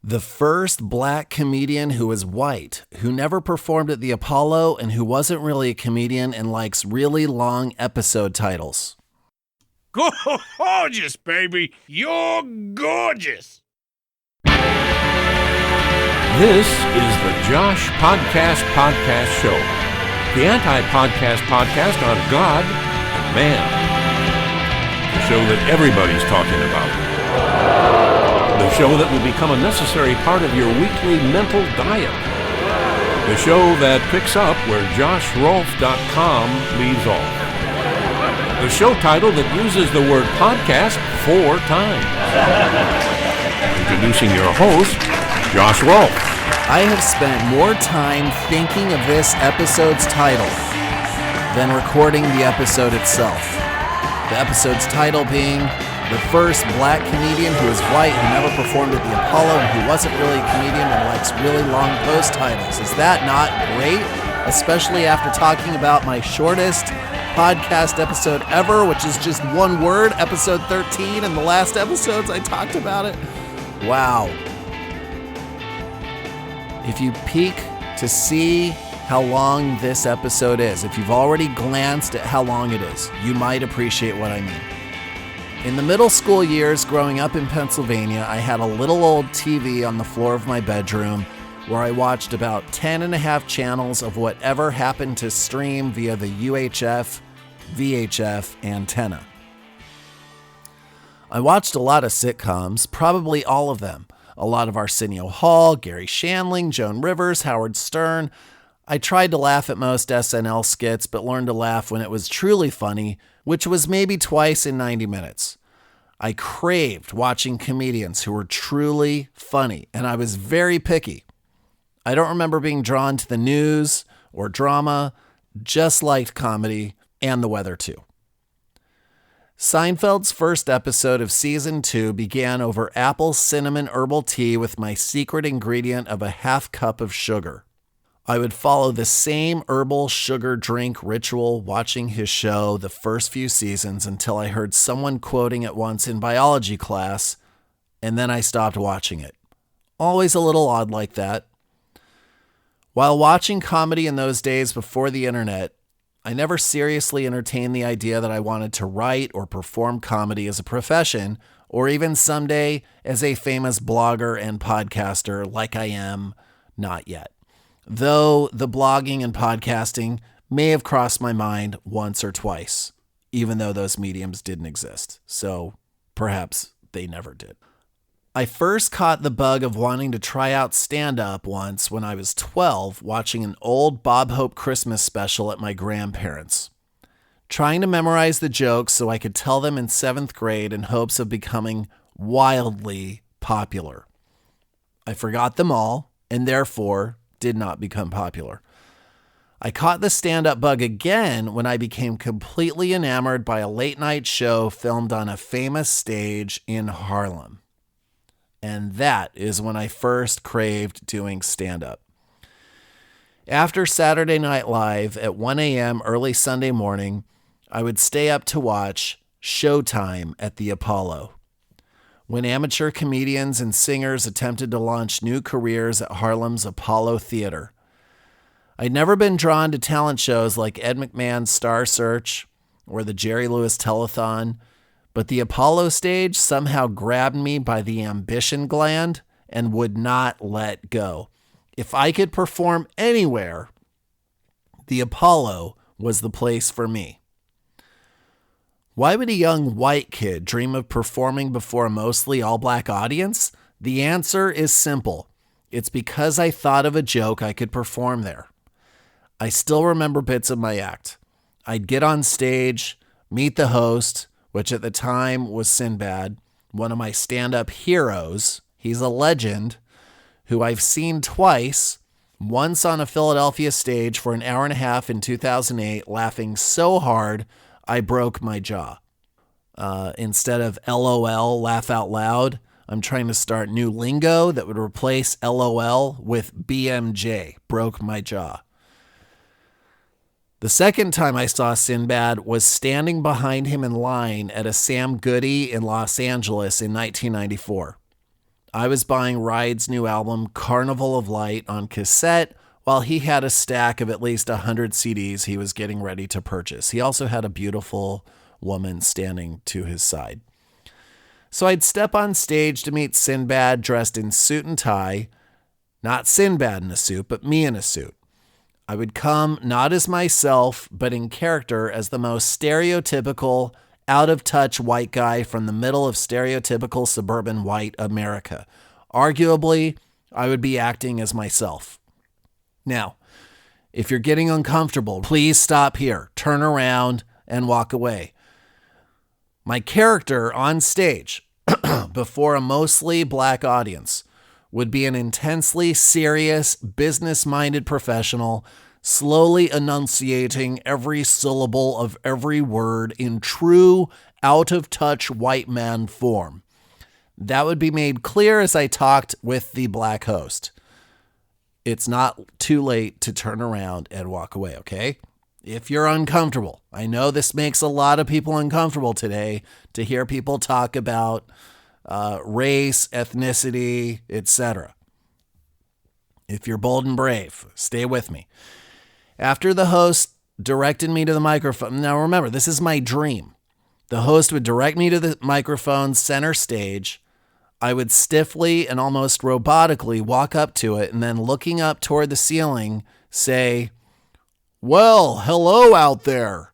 The first black comedian who was white, who never performed at the Apollo, and who wasn't really a comedian and likes really long episode titles. Gorgeous, baby. You're gorgeous. This is the Josh Podcast Show, the anti-podcast podcast on God and man. The show that everybody's talking about. The show that will become a necessary part of your weekly mental diet. The show that picks up where JoshRolfe.com leaves off. The show title that uses the word podcast 4 times. Introducing your host, Josh Rolfe. I have spent more time thinking of this episode's title than recording the episode itself. The episode's title being the first black comedian who is white, who never performed at the Apollo, and who wasn't really a comedian and likes really long post titles. Is that not great? Especially after talking about my shortest podcast episode ever, which is just one word, episode 13, and the last episodes I talked about it. Wow. If you peek to see how long this episode is, if you've already glanced at how long it is, you might appreciate what I mean. In the middle school years growing up in Pennsylvania, I had a little old TV on the floor of my bedroom where I watched about 10 and a half channels of whatever happened to stream via the UHF, VHF antenna. I watched a lot of sitcoms, probably all of them. A lot of Arsenio Hall, Gary Shandling, Joan Rivers, Howard Stern. I tried to laugh at most SNL skits, but learned to laugh when it was truly funny, which was maybe twice in 90 minutes. I craved watching comedians who were truly funny, and I was very picky. I don't remember being drawn to the news or drama, just liked comedy and the weather too. Seinfeld's first episode of season 2 began over apple cinnamon herbal tea with my secret ingredient of a half cup of sugar. I would follow the same herbal sugar drink ritual watching his show the first few seasons until I heard someone quoting it once in biology class, and then I stopped watching it. Always a little odd like that. While watching comedy in those days before the internet, I never seriously entertained the idea that I wanted to write or perform comedy as a profession, or even someday as a famous blogger and podcaster like I am not yet. Though the blogging and podcasting may have crossed my mind once or twice, even though those mediums didn't exist. So perhaps they never did. I first caught the bug of wanting to try out stand-up once when I was 12, watching an old Bob Hope Christmas special at my grandparents'. Trying to memorize the jokes so I could tell them in 7th grade in hopes of becoming wildly popular. I forgot them all, and therefore did not become popular. I caught the stand-up bug again when I became completely enamored by a late-night show filmed on a famous stage in Harlem. And that is when I first craved doing stand-up. After Saturday Night Live at 1 a.m. early Sunday morning, I would stay up to watch Showtime at the Apollo. When amateur comedians and singers attempted to launch new careers at Harlem's Apollo Theater. I'd never been drawn to talent shows like Ed McMahon's Star Search or the Jerry Lewis Telethon, but the Apollo stage somehow grabbed me by the ambition gland and would not let go. If I could perform anywhere, the Apollo was the place for me. Why would a young white kid dream of performing before a mostly all-black audience? The answer is simple. It's because I thought of a joke I could perform there. I still remember bits of my act. I'd get on stage, meet the host, which at the time was Sinbad, one of my stand-up heroes. He's a legend who I've seen twice, once on a Philadelphia stage for an hour and a half in 2008, laughing so hard I broke my jaw. Instead of LOL, laugh out loud, I'm trying to start new lingo that would replace LOL with BMJ, broke my jaw. The second time I saw Sinbad was standing behind him in line at a Sam Goody in Los Angeles in 1994. I was buying Ride's new album, Carnival of Light, on cassette, while he had a stack of at least 100 CDs he was getting ready to purchase. He also had a beautiful woman standing to his side. So I'd step on stage to meet Sinbad dressed in suit and tie. Not Sinbad in a suit, but me in a suit. I would come not as myself, but in character as the most stereotypical, out-of-touch white guy from the middle of stereotypical suburban white America. Arguably, I would be acting as myself. Now, if you're getting uncomfortable, please stop here, turn around, and walk away. My character on stage, before a mostly black audience, would be an intensely serious, business-minded professional, slowly enunciating every syllable of every word in true, out-of-touch white man form. That would be made clear as I talked with the black host. It's not too late to turn around and walk away, okay? If you're uncomfortable, I know this makes a lot of people uncomfortable today to hear people talk about race, ethnicity, etc. If you're bold and brave, stay with me. After the host directed me to the microphone, now remember, this is my dream. The host would direct me to the microphone center stage. I would stiffly and almost robotically walk up to it and then looking up toward the ceiling, say, "Well, hello out there."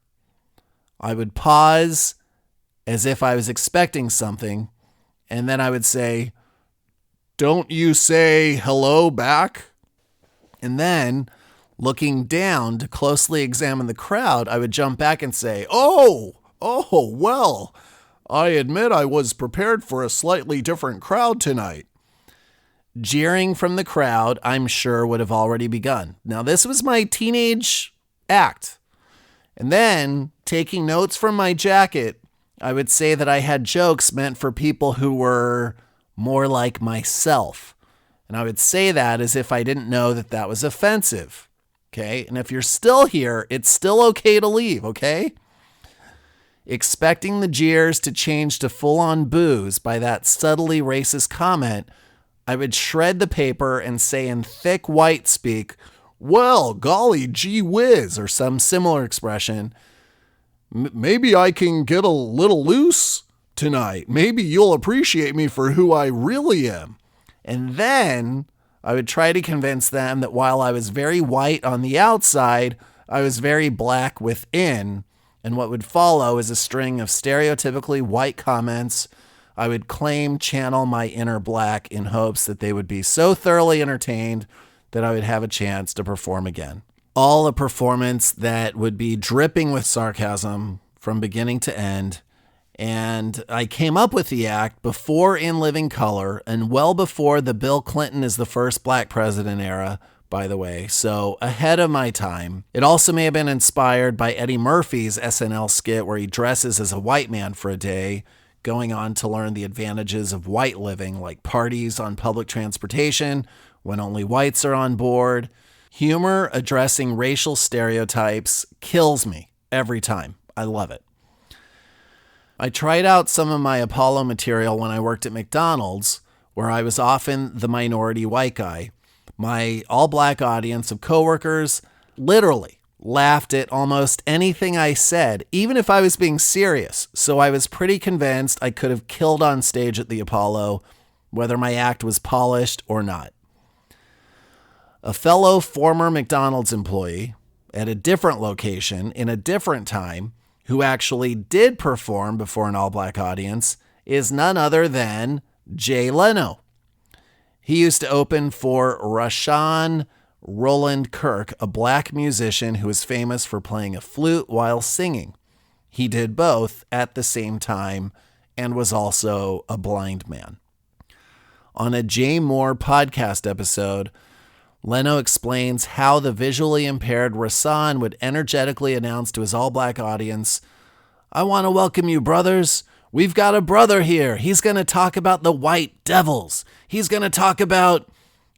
I would pause as if I was expecting something, and then I would say, "Don't you say hello back?" And then, looking down to closely examine the crowd, I would jump back and say, Oh, well, I admit I was prepared for a slightly different crowd tonight." Jeering from the crowd, I'm sure, would have already begun. Now, this was my teenage act. And then, taking notes from my jacket, I would say that I had jokes meant for people who were more like myself. And I would say that as if I didn't know that that was offensive. Okay? And if you're still here, it's still okay to leave, okay? Expecting the jeers to change to full-on boos by that subtly racist comment, I would shred the paper and say in thick white speak, "Well, golly gee whiz," or some similar expression. "Maybe I can get a little loose tonight. Maybe you'll appreciate me for who I really am." And then I would try to convince them that while I was very white on the outside, I was very black within. And what would follow is a string of stereotypically white comments I would claim channel my inner black in hopes that they would be so thoroughly entertained that I would have a chance to perform again. All a performance that would be dripping with sarcasm from beginning to end. And I came up with the act before In Living Color and well before the Bill Clinton is the first black president era, by the way, so ahead of my time. It also may have been inspired by Eddie Murphy's SNL skit where he dresses as a white man for a day, going on to learn the advantages of white living, like parties on public transportation when only whites are on board. Humor addressing racial stereotypes kills me every time. I love it. I tried out some of my Apollo material when I worked at McDonald's, where I was often the minority white guy. My all-black audience of coworkers literally laughed at almost anything I said, even if I was being serious. So I was pretty convinced I could have killed on stage at the Apollo, whether my act was polished or not. A fellow former McDonald's employee at a different location in a different time who actually did perform before an all-black audience is none other than Jay Leno. He used to open for Rashawn Roland Kirk, a black musician who is famous for playing a flute while singing. He did both at the same time and was also a blind man. On a Jay Moore podcast episode, Leno explains how the visually impaired Rashawn would energetically announce to his all-black audience, "I want to welcome you, brothers. We've got a brother here. He's going to talk about the white devils. He's going to talk about..."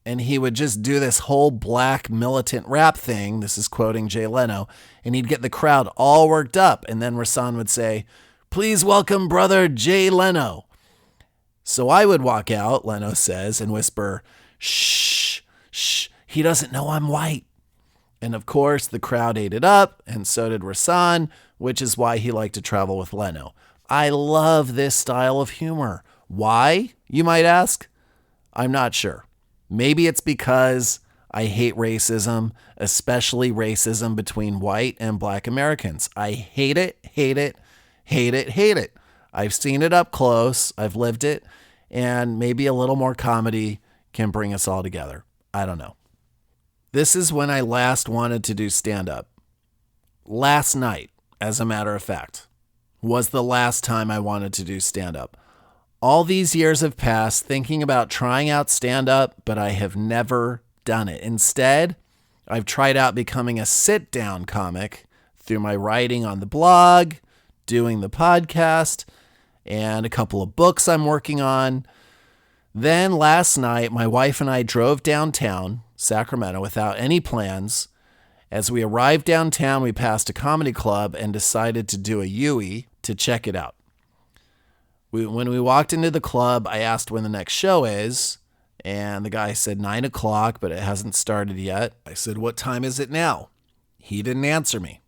And he would just do this whole black militant rap thing. This is quoting Jay Leno. And he'd get the crowd all worked up. And then Rashawn would say, "Please welcome brother Jay Leno." So I would walk out, Leno says, and whisper, "Shh, shh, he doesn't know I'm white." And of course, the crowd ate it up, and so did Rasan, which is why he liked to travel with Leno. I love this style of humor. Why, you might ask? I'm not sure. Maybe it's because I hate racism, especially racism between white and black Americans. I hate it, hate it, hate it, hate it. I've seen it up close. I've lived it. And maybe a little more comedy can bring us all together. I don't know. This is when I last wanted to do stand-up. Last night, as a matter of fact, was the last time I wanted to do stand-up. All these years have passed thinking about trying out stand-up, but I have never done it. Instead, I've tried out becoming a sit-down comic through my writing on the blog, doing the podcast, and a couple of books I'm working on. Then last night, my wife and I drove downtown Sacramento without any plans. As we arrived downtown, we passed a comedy club and decided to do a Yui to check it out. When we walked into the club, I asked when the next show is, and the guy said 9 o'clock, but it hasn't started yet. I said, "What time is it now?" He didn't answer me.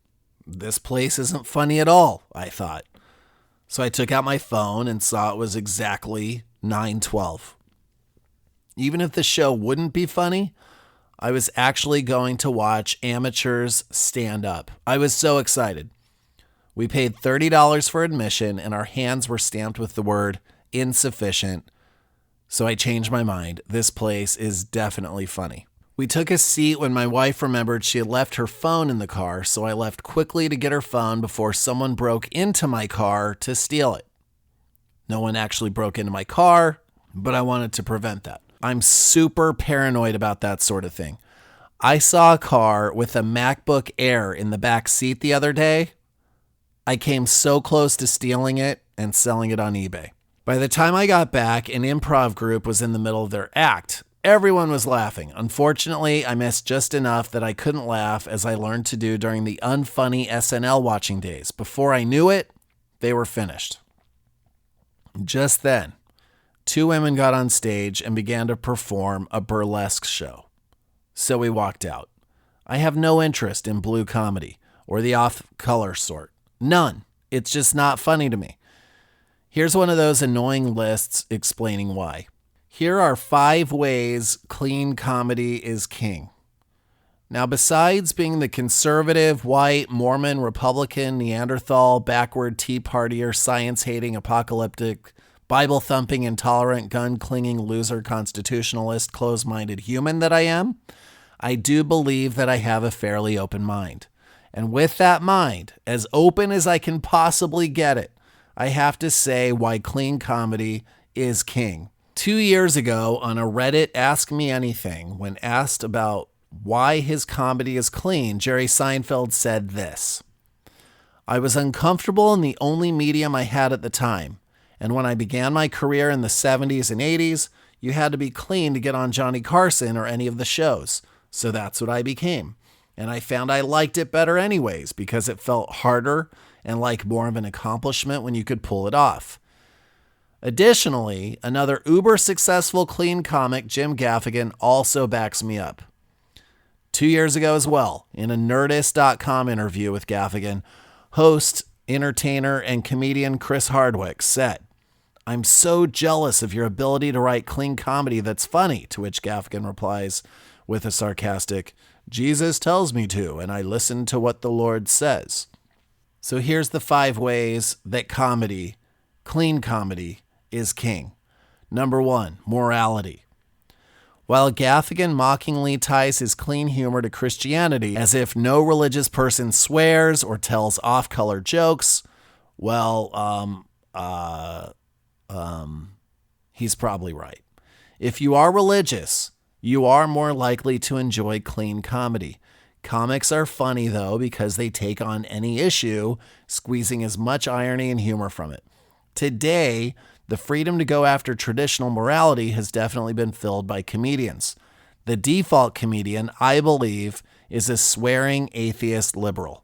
This place isn't funny at all, I thought. So I took out my phone and saw it was exactly 9:12. Even if the show wouldn't be funny, I was actually going to watch amateurs stand up. I was so excited. We paid $30 for admission, and our hands were stamped with the word insufficient. So I changed my mind. This place is definitely funny. We took a seat when my wife remembered she had left her phone in the car, so I left quickly to get her phone before someone broke into my car to steal it. No one actually broke into my car, but I wanted to prevent that. I'm super paranoid about that sort of thing. I saw a car with a MacBook Air in the back seat the other day. I came so close to stealing it and selling it on eBay. By the time I got back, an improv group was in the middle of their act. Everyone was laughing. Unfortunately, I missed just enough that I couldn't laugh, as I learned to do during the unfunny SNL watching days. Before I knew it, they were finished. Just then, 2 women got on stage and began to perform a burlesque show. So we walked out. I have no interest in blue comedy or the off-color sort. None. It's just not funny to me. Here's one of those annoying lists explaining why. Here are 5 ways clean comedy is king. Now, besides being the conservative, white, Mormon, Republican, Neanderthal, backward, Tea Partier, science-hating, apocalyptic, Bible-thumping, intolerant, gun-clinging, loser, constitutionalist, closed-minded human that I am, I do believe that I have a fairly open mind. And with that mind, as open as I can possibly get it, I have to say why clean comedy is king. 2 years ago on a Reddit Ask Me Anything, when asked about why his comedy is clean, Jerry Seinfeld said this: "I was uncomfortable in the only medium I had at the time. And when I began my career in the 70s and 80s, you had to be clean to get on Johnny Carson or any of the shows. So that's what I became. And I found I liked it better anyways, because it felt harder and like more of an accomplishment when you could pull it off." Additionally, another uber successful clean comic, Jim Gaffigan, also backs me up. 2 years ago as well, in a Nerdist.com interview with Gaffigan, host, entertainer, and comedian Chris Hardwick said, "I'm so jealous of your ability to write clean comedy that's funny," to which Gaffigan replies with a sarcastic, "Jesus tells me to, and I listen to what the Lord says." So here's the 5 ways that comedy, clean comedy, is king. Number 1, morality. While Gaffigan mockingly ties his clean humor to Christianity, as if no religious person swears or tells off-color jokes, well, he's probably right. If you are religious, you are more likely to enjoy clean comedy. Comics are funny, though, because they take on any issue, squeezing as much irony and humor from it. Today, the freedom to go after traditional morality has definitely been filled by comedians. The default comedian, I believe, is a swearing atheist liberal.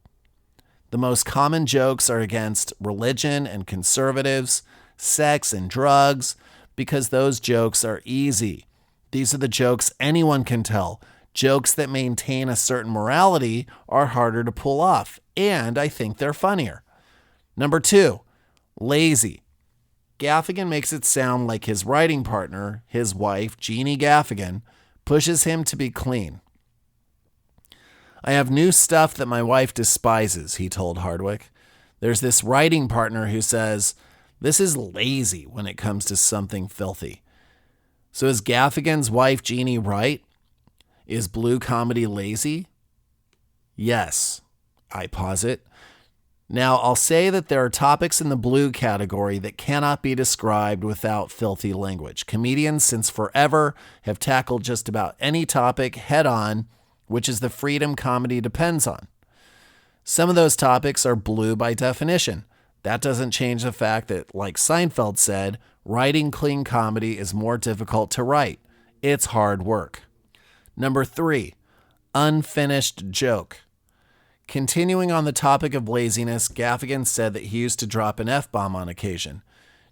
The most common jokes are against religion and conservatives, sex and drugs, because those jokes are easy. These are the jokes anyone can tell. Jokes that maintain a certain morality are harder to pull off, and I think they're funnier. Number 2, lazy. Gaffigan makes it sound like his writing partner, his wife, Jeannie Gaffigan, pushes him to be clean. I have new stuff that my wife despises, he told Hardwick. There's this writing partner who says, this is lazy when it comes to something filthy. So is Gaffigan's wife, Jeannie, right? Is blue comedy lazy? Yes, I posit. Now, I'll say that there are topics in the blue category that cannot be described without filthy language. Comedians since forever have tackled just about any topic head on, which is the freedom comedy depends on. Some of those topics are blue by definition. That doesn't change the fact that, like Seinfeld said, writing clean comedy is more difficult to write. It's hard work. Number 3, unfinished joke. Continuing on the topic of laziness, Gaffigan said that he used to drop an F-bomb on occasion.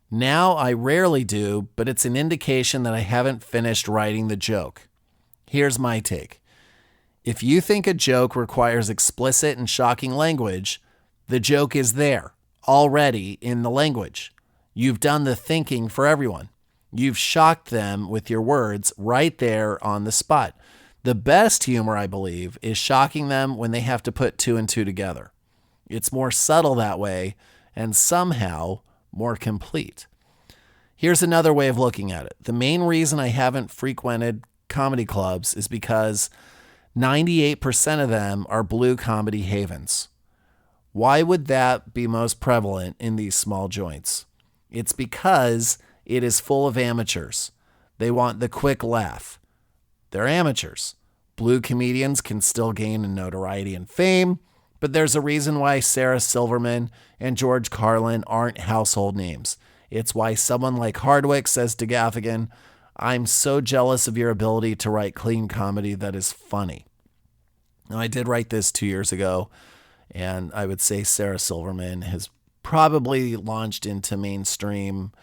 Now I rarely do, but it's an indication that I haven't finished writing the joke. Here's my take. If you think a joke requires explicit and shocking language, the joke is there, already in the language. You've done the thinking for everyone. You've shocked them with your words right there on the spot. The best humor, I believe, is shocking them when they have to put 2 and 2 together. It's more subtle that way and somehow more complete. Here's another way of looking at it. The main reason I haven't frequented comedy clubs is because 98% of them are blue comedy havens. Why would that be most prevalent in these small joints? It's because it is full of amateurs. They want the quick laugh. They're amateurs. Blue comedians can still gain in notoriety and fame, but there's a reason why Sarah Silverman and George Carlin aren't household names. It's why someone like Hardwick says to Gaffigan, I'm so jealous of your ability to write clean comedy that is funny. Now, I did write this 2 years ago, and I would say Sarah Silverman has probably launched into the mainstream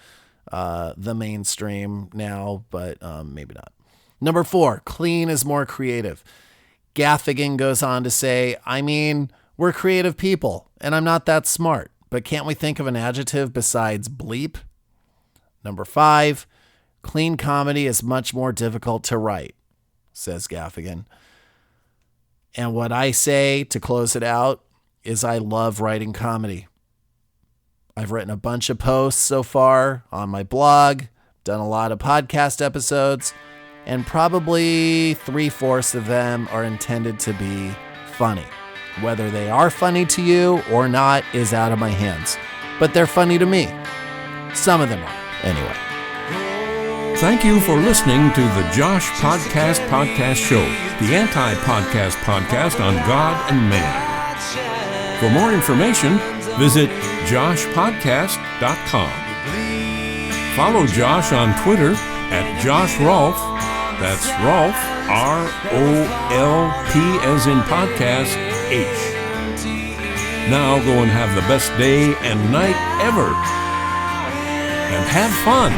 now, but maybe not. Number 4, clean is more creative. Gaffigan goes on to say, I mean, we're creative people, and I'm not that smart, but can't we think of an adjective besides bleep? Number 5, clean comedy is much more difficult to write, says Gaffigan. And what I say to close it out is I love writing comedy. I've written a bunch of posts so far on my blog, done a lot of podcast episodes, and probably 3/4 of them are intended to be funny. Whether they are funny to you or not is out of my hands, but they're funny to me. Some of them are, anyway. Thank you for listening to the Josh Podcast Show, the anti-podcast podcast on God and man. For more information, visit joshpodcast.com. Follow Josh on Twitter at Josh Rolfe. That's Rolfe, R-O-L-P as in podcast, H. Now go and have the best day and night ever. And have fun.